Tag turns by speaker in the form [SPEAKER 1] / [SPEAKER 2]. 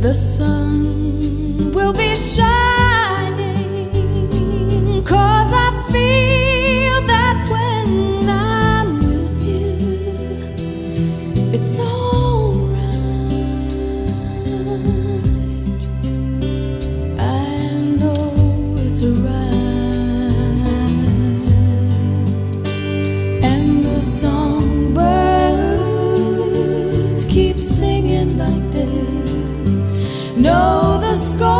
[SPEAKER 1] The sun will be shining, 'cause I feel that when I'm with you, it's alright. I know it's right. And the songbirds keep singing like this. No, the score